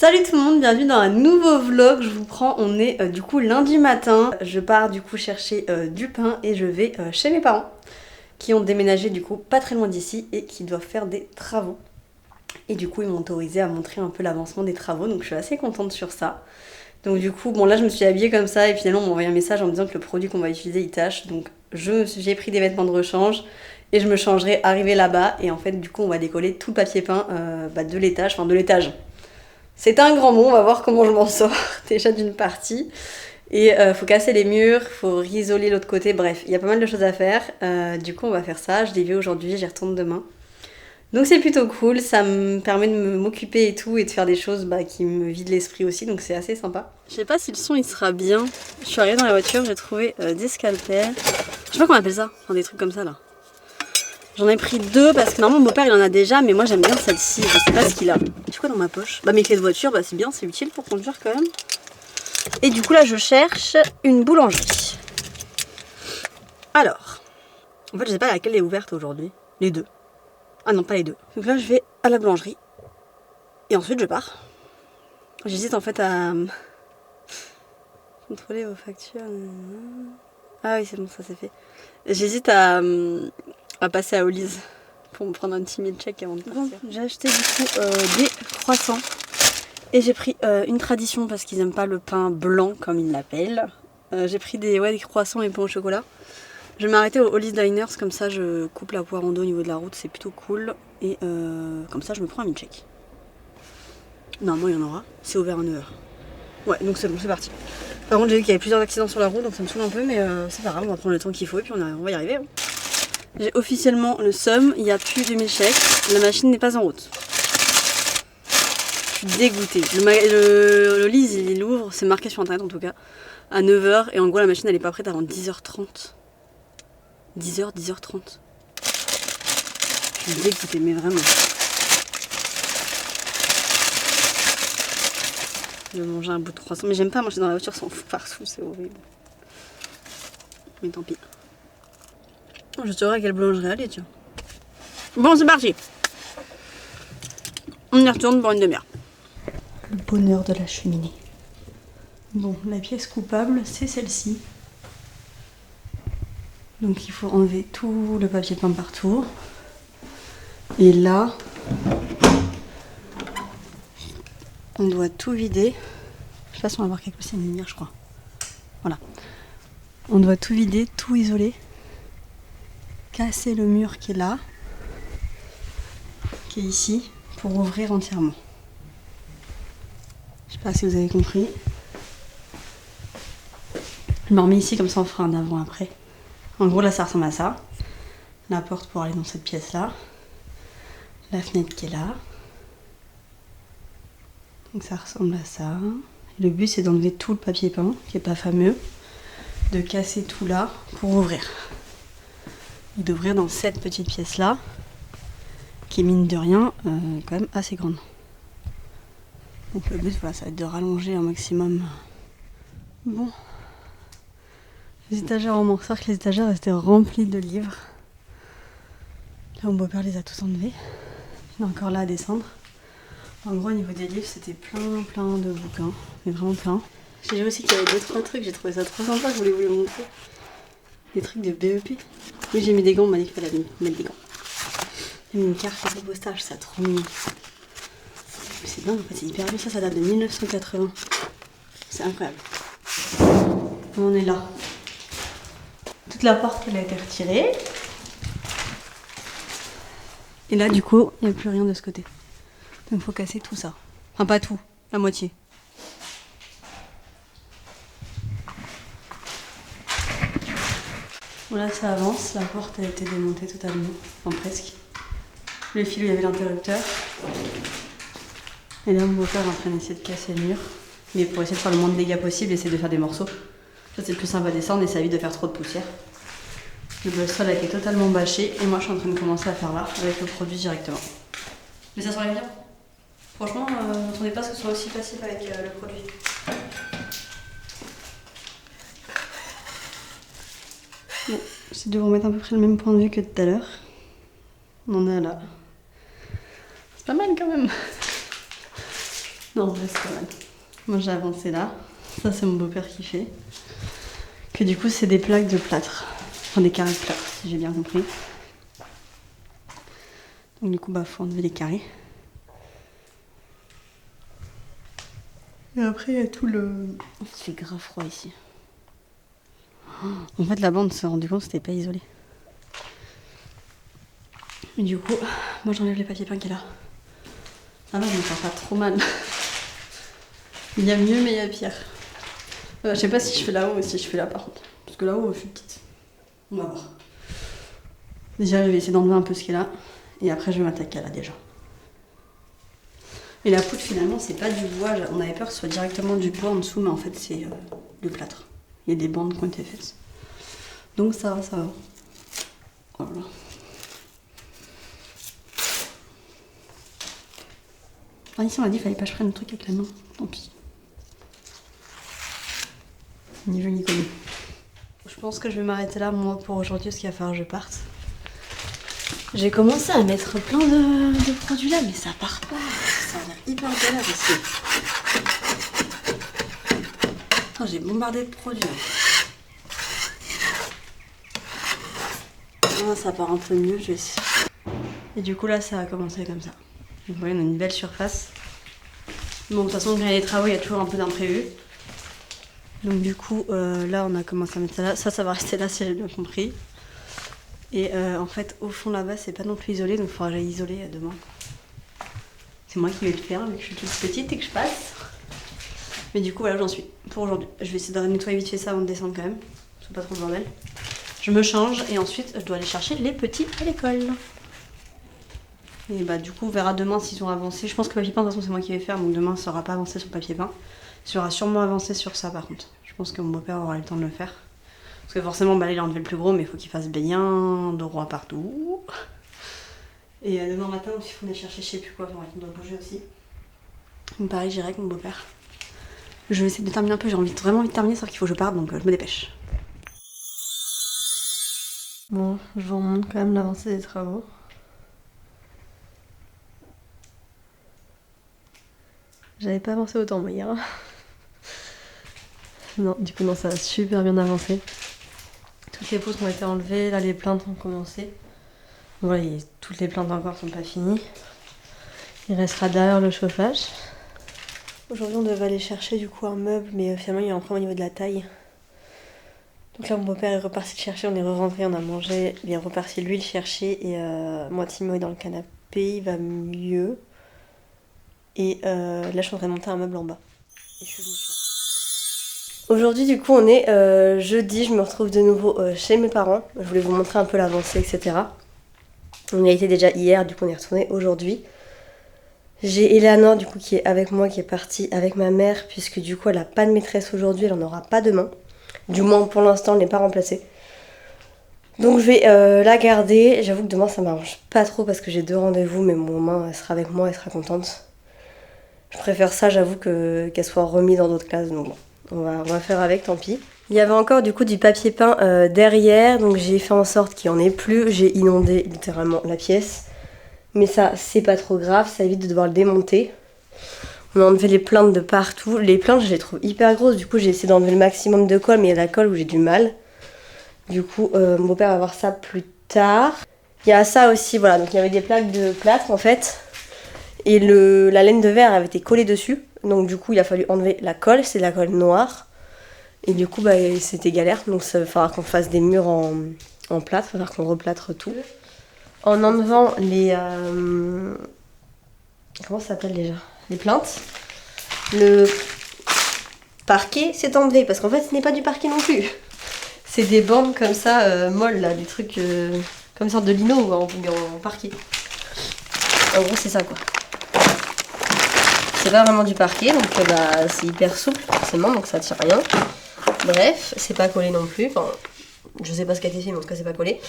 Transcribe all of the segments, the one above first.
Salut tout le monde, bienvenue dans un nouveau vlog. Je vous prends, on est du coup lundi matin. Je pars du coup chercher du pain et je vais chez mes parents qui ont déménagé du coup pas très loin d'ici et qui doivent faire des travaux. Et du coup ils m'ont autorisé à montrer un peu l'avancement des travaux, donc je suis assez contente sur ça. Donc du coup, bon là je me suis habillée comme ça et finalement on m'a envoyé un message en me disant que le produit qu'on va utiliser il tâche. Donc j'ai pris des vêtements de rechange et je me changerai arrivé là-bas. Et en fait du coup on va décoller tout le papier peint de l'étage, enfin de l'étage. C'est un grand mot, on va voir comment je m'en sors déjà d'une partie. Et faut casser les murs, faut risoler l'autre côté, bref, il y a pas mal de choses à faire. Du coup on va faire ça, je l'ai vu aujourd'hui, j'y retourne demain. Donc c'est plutôt cool, ça me permet de m'occuper et tout et de faire des choses qui me vident l'esprit aussi, donc c'est assez sympa. Je sais pas si le son il sera bien. Je suis arrivée dans la voiture, j'ai trouvé des scalpels. Je sais pas comment on appelle ça, enfin, des trucs comme ça là. J'en ai pris deux parce que normalement mon beau-père il en a déjà, mais moi j'aime bien celle-ci, je sais pas ce qu'il a. C'est quoi dans ma poche? Bah mes clés de voiture, c'est bien, c'est utile pour conduire quand même. Et du coup là je cherche une boulangerie. Alors, en fait je sais pas laquelle est ouverte aujourd'hui. Les deux. Ah non, pas les deux. Donc là je vais à la boulangerie. Et ensuite je pars. J'hésite en fait à contrôler vos factures. Ah oui c'est bon, ça c'est fait. J'hésite à passer à Ollie's pour me prendre un petit meal check avant de partir. Bon, j'ai acheté du coup des croissants. Et j'ai pris une tradition parce qu'ils n'aiment pas le pain blanc comme ils l'appellent. J'ai pris des croissants et pain au chocolat. Je vais m'arrêter au Ollie's Diners, comme ça je coupe la poire en deux au niveau de la route, c'est plutôt cool. Et comme ça je me prends un milkshake. Normalement il y en aura, c'est ouvert à 9h. Ouais, donc c'est bon, c'est parti. Par contre j'ai vu qu'il y avait plusieurs accidents sur la route, donc ça me saoule un peu, mais c'est pas grave, on va prendre le temps qu'il faut et puis on va y arriver. Hein. J'ai officiellement le seum, il n'y a plus de milkshake, la machine n'est pas en route. Je suis dégoûtée. Le Ollie's il ouvre, c'est marqué sur internet en tout cas, à 9h et en gros la machine elle est pas prête avant 10h30. 10h, 10h30. Je suis dégoûtée, mais vraiment. Je vais manger un bout de croissant, mais j'aime pas manger dans la voiture sans fou partout, c'est horrible. Mais tant pis. Je saurai à quelle boulangerie aller, tiens. Bon, c'est parti. On y retourne pour une demi-heure. Le bonheur de la cheminée. Bon, la pièce coupable, c'est celle-ci. Donc il faut enlever tout le papier peint partout. Et là, on doit tout vider. Je sais pas si on va voir quelque chose, c'est une lumière, je crois. Voilà. On doit tout vider, tout isoler. Casser le mur qui est là, qui est ici, pour ouvrir entièrement. Je sais pas si vous avez compris. Je me remets ici, comme ça on fera un avant-après. En gros, là, ça ressemble à ça. La porte pour aller dans cette pièce-là. La fenêtre qui est là. Donc ça ressemble à ça. Et le but, c'est d'enlever tout le papier peint, qui est pas fameux. De casser tout là pour ouvrir. Et d'ouvrir dans cette petite pièce-là, qui est mine de rien, quand même assez grande. Donc le but, voilà, ça va être de rallonger un maximum. Bon. Les étagères, on m'en ressort que les étagères restaient remplies de livres. Là, mon beau-père les a tous enlevés. Il est encore là à descendre. En gros, au niveau des livres, c'était plein de bouquins. Mais vraiment plein. J'ai vu aussi qu'il y avait 2-3 trucs, j'ai trouvé ça trop sympa, je voulais vous les montrer. Des trucs de BEP. Oui, j'ai mis des gants, on m'a dit qu'il fallait mettre des gants. J'ai mis une carte de postage, ça trop mignon. C'est dingue, en fait, c'est hyper bien, ça date de 1980. C'est incroyable. On est là. Toute la porte, elle a été retirée. Et là, du coup, il n'y a plus rien de ce côté. Donc il faut casser tout ça. Enfin, pas tout, la moitié. Voilà, ça avance. La porte a été démontée totalement. Enfin, presque. Le fil où il y avait l'interrupteur. Et là, mon beau-père est en train d'essayer de casser le mur. Mais pour essayer de faire le moins de dégâts possible, essayer de faire des morceaux. Ça, c'est le plus simple à descendre et ça évite de faire trop de poussière. Le sol a été totalement bâché. Et moi, je suis en train de commencer à faire là, avec le produit directement. Mais ça s'enlève bien. Franchement, je ne m'attendais pas à ce que ce soit aussi facile avec le produit. Bon, j'essaie de vous remettre à peu près le même point de vue que tout à l'heure. On en est là. C'est pas mal quand même. Non, en vrai, c'est pas mal. Moi, j'ai avancé là. Ça, c'est mon beau-père qui fait. Que du coup, c'est des plaques de plâtre. Enfin, des carrés de plâtre, si j'ai bien compris. Donc, du coup, bah, faut enlever les carrés. Et après, il y a tout le... Il fait grave froid ici. En fait, là-bas, on s'est rendu compte que c'était pas isolé. Et du coup, moi, j'enlève les papiers peints qu'il y a là. Ça va, je me sens pas trop mal. Il y a mieux, mais il y a pire. Je sais pas si je fais là-haut ou si je fais là, par contre. Parce que là-haut, je suis petite. On va voir. Déjà, je vais essayer d'enlever un peu ce qu'il y a là. Et après, je vais m'attaquer à là, déjà. Et la poudre, finalement, c'est pas du bois. On avait peur que ce soit directement du bois en dessous, mais en fait, c'est du plâtre. Il y a des bandes qui ont été faites. Donc, ça va, ça va. Voilà. Enfin, ici, on m'a dit qu'il fallait pas que je prenne le truc avec la main. Tant pis. Ni vu ni connu. Je pense que je vais m'arrêter là, moi, pour aujourd'hui, parce qu'il va falloir que je parte. J'ai commencé à mettre plein de produits là, mais ça part pas. Ça a l'air hyper galère ici. Attends, j'ai bombardé de produits. Ah, ça part un peu mieux, je vais essayer. Et du coup, là, ça a commencé comme ça. Vous voyez, on a une belle surface. Bon, de toute façon, quand il y a les travaux, il y a toujours un peu d'imprévu. Donc du coup, là, on a commencé à mettre ça là. Ça va rester là si j'ai bien compris. Et en fait, au fond là-bas, c'est pas non plus isolé, donc il faudra que j'aille isoler demain. C'est moi qui vais le faire, vu que je suis toute petite et que je passe. Mais du coup, voilà, j'en suis pour aujourd'hui. Je vais essayer de nettoyer vite fait ça avant de descendre quand même. C'est pas trop de bordel. Je me change et ensuite, je dois aller chercher les petits à l'école. Et bah du coup, on verra demain s'ils ont avancé. Je pense que le papier peint, de toute façon, c'est moi qui vais faire, donc demain, ça aura pas avancé sur le papier peint. Ça aura sûrement avancé sur ça, par contre. Je pense que mon beau-père aura eu le temps de le faire. Parce que forcément, bah, là, il a enlevé le plus gros, mais il faut qu'il fasse bien droit partout. Et demain matin, il faut aller chercher je sais plus quoi, on doit bouger aussi. Donc pareil, j'irai avec mon beau-père. Je vais essayer de terminer un peu, j'ai vraiment envie de terminer, sauf qu'il faut que je parte, donc je me dépêche. Bon, je vous remonte quand même l'avancée des travaux. J'avais pas avancé autant moi hier. Non, du coup non, ça a super bien avancé. Toutes les poutres ont été enlevées, là les plaintes ont commencé. Voilà, toutes les plaintes encore sont pas finies. Il restera derrière le chauffage. Aujourd'hui on devait aller chercher du coup un meuble, mais finalement il y a un problème au niveau de la taille. Donc là mon beau-père est reparti le chercher, on est re-rentré, on a mangé, il est reparti lui le chercher et moi Timo est dans le canapé, il va mieux. Et là je suis en train de monter un meuble en bas. Et je suis venue faire. Aujourd'hui du coup on est jeudi, je me retrouve de nouveau chez mes parents. Je voulais vous montrer un peu l'avancée, etc. On y a été déjà hier, du coup on est retourné aujourd'hui. J'ai Eleanor du coup qui est avec moi, qui est partie avec ma mère, puisque du coup elle a pas de maîtresse aujourd'hui, elle en aura pas demain. Du moins pour l'instant elle n'est pas remplacée. Donc je vais la garder. J'avoue que demain ça m'arrange pas trop parce que j'ai 2 rendez-vous, mais mon maman elle sera avec moi, elle sera contente. Je préfère ça, j'avoue, qu'elle soit remise dans d'autres classes, donc bon. On va faire avec, tant pis. Il y avait encore du coup du papier peint derrière, donc j'ai fait en sorte qu'il n'y en ait plus. J'ai inondé littéralement la pièce. Mais ça, c'est pas trop grave, ça évite de devoir le démonter. On a enlevé les plaintes de partout. Les plaintes, je les trouve hyper grosses, du coup j'ai essayé d'enlever le maximum de colle, mais il y a de la colle où j'ai du mal. Du coup, mon beau-père va voir ça plus tard. Il y a ça aussi, voilà, donc il y avait des plaques de plâtre en fait. Et la laine de verre avait été collée dessus. Donc du coup il a fallu enlever la colle, c'est de la colle noire. Et du coup bah, c'était galère, donc ça va falloir qu'on fasse des murs en plâtre, il va falloir qu'on replâtre tout. En enlevant les... comment ça s'appelle déjà? Les plaintes. Le parquet s'est enlevé, parce qu'en fait ce n'est pas du parquet non plus. C'est des bandes comme ça, molles là, des trucs comme une sorte de lino en parquet. En gros c'est ça quoi. C'est pas vraiment du parquet, donc bah, c'est hyper souple forcément, donc ça tient rien. Bref, c'est pas collé non plus, enfin, je sais pas ce qui a été fait, mais en tout cas c'est pas collé.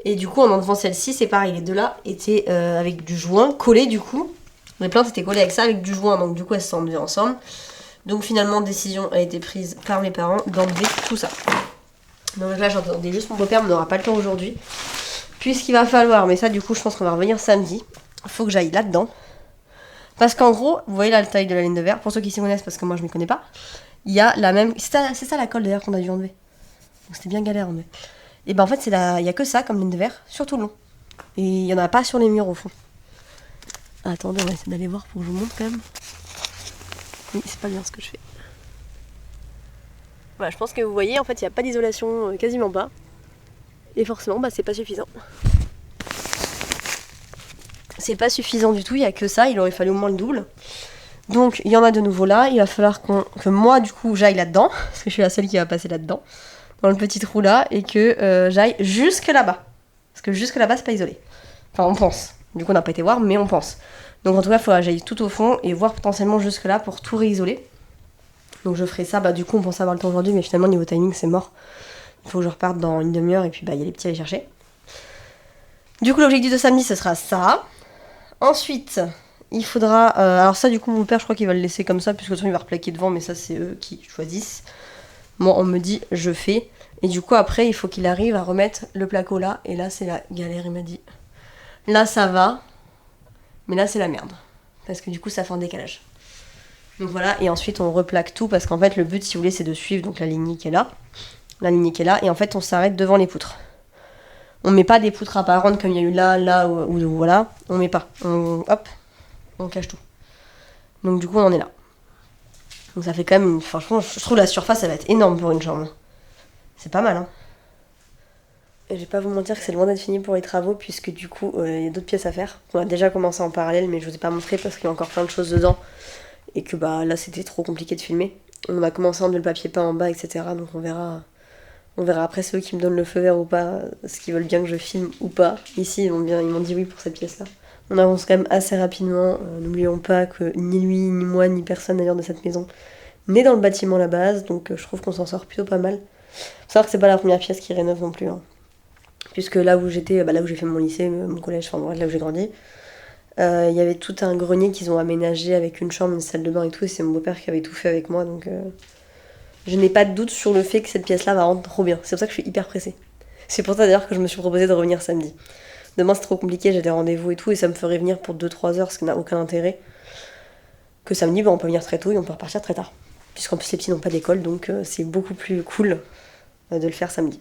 Et du coup en enlevant celle-ci, c'est pareil, les deux là étaient avec du joint collé du coup. Les plaintes étaient collées avec ça, avec du joint, donc du coup elles se sont enlevées ensemble. Donc finalement décision a été prise par mes parents d'enlever tout ça. Donc là j'entendais juste mon beau-père, mais on n'aura pas le temps aujourd'hui. Puisqu'il va falloir, mais ça du coup je pense qu'on va revenir samedi. Faut que j'aille là-dedans. Parce qu'en gros, vous voyez la taille de la laine de verre, pour ceux qui s'y connaissent, parce que moi je m'y connais pas, il y a la même... C'est ça la colle d'ailleurs qu'on a dû enlever. Donc c'était bien galère à enlever. Et ben en fait, il y a que ça comme laine de verre sur tout le long. Et il y en a pas sur les murs au fond. Attendez, on va essayer d'aller voir pour que je vous montre quand même. Oui, c'est pas bien ce que je fais. Voilà, je pense que vous voyez, en fait, il n'y a pas d'isolation, quasiment pas. Et forcément, bah, c'est pas suffisant. C'est pas suffisant du tout, il n'y a que ça, il aurait fallu au moins le double. Donc, il y en a de nouveau là, il va falloir que moi, du coup, j'aille là-dedans, parce que je suis la seule qui va passer là-dedans, dans le petit trou là, et que j'aille jusque là-bas. Parce que jusque là-bas, c'est pas isolé. Enfin, on pense. Du coup, on n'a pas été voir, mais on pense. Donc, en tout cas, il faudra que j'aille tout au fond et voir potentiellement jusque là pour tout réisoler. Donc, je ferai ça. Bah, du coup, on pensait avoir le temps aujourd'hui, mais finalement, niveau timing, c'est mort. Il faut que je reparte dans une demi-heure et puis, bah, il y a les petits à aller chercher. Du coup, l'objectif de samedi, ce sera ça. Ensuite, il faudra... alors ça, du coup, mon père, je crois qu'il va le laisser comme ça, puisque de toute façon, il va replaquer devant, mais ça, c'est eux qui choisissent. Moi, on me dit, je fais. Et du coup, après, il faut qu'il arrive à remettre le placo là. Et là, c'est la galère, il m'a dit. Là, ça va. Mais là, c'est la merde. Parce que du coup, ça fait un décalage. Donc voilà, et ensuite, on replaque tout, parce qu'en fait, le but, si vous voulez, c'est de suivre donc la lignée qui est là. La lignée qui est là, et en fait, on s'arrête devant les poutres. On met pas des poutres apparentes comme il y a eu là, ou voilà. On met pas. Hop, on cache tout. Donc du coup, on en est là. Donc ça fait quand même... Franchement, je trouve la surface, elle va être énorme pour une chambre. C'est pas mal, hein. Et je vais pas vous mentir que c'est loin d'être fini pour les travaux, puisque du coup, il y a d'autres pièces à faire. On a déjà commencé en parallèle, mais je vous ai pas montré parce qu'il y a encore plein de choses dedans. Et que bah là, c'était trop compliqué de filmer. On a commencé à enlever le papier peint en bas, etc. Donc on verra... On verra après ceux qui me donnent le feu vert ou pas, ce qu'ils veulent bien que je filme ou pas. Ici, ils m'ont dit oui pour cette pièce-là. On avance quand même assez rapidement. N'oublions pas que ni lui, ni moi, ni personne d'ailleurs de cette maison n'est dans le bâtiment à la base. Donc je trouve qu'on s'en sort plutôt pas mal. Faut savoir que c'est pas la première pièce qui rénove non plus. Hein. Puisque là où j'étais, là où j'ai fait mon lycée, mon collège, enfin bref, là où j'ai grandi, il y avait tout un grenier qu'ils ont aménagé avec une chambre, une salle de bain et tout. Et c'est mon beau-père qui avait tout fait avec moi. Donc... Je n'ai pas de doute sur le fait que cette pièce-là va rendre trop bien. C'est pour ça que je suis hyper pressée. C'est pour ça d'ailleurs que je me suis proposé de revenir samedi. Demain c'est trop compliqué, j'ai des rendez-vous et tout, et ça me ferait venir pour 2-3 heures, ce qui n'a aucun intérêt. Que samedi, on peut venir très tôt et on peut repartir très tard. Puisqu'en plus les petits n'ont pas d'école, donc c'est beaucoup plus cool de le faire samedi.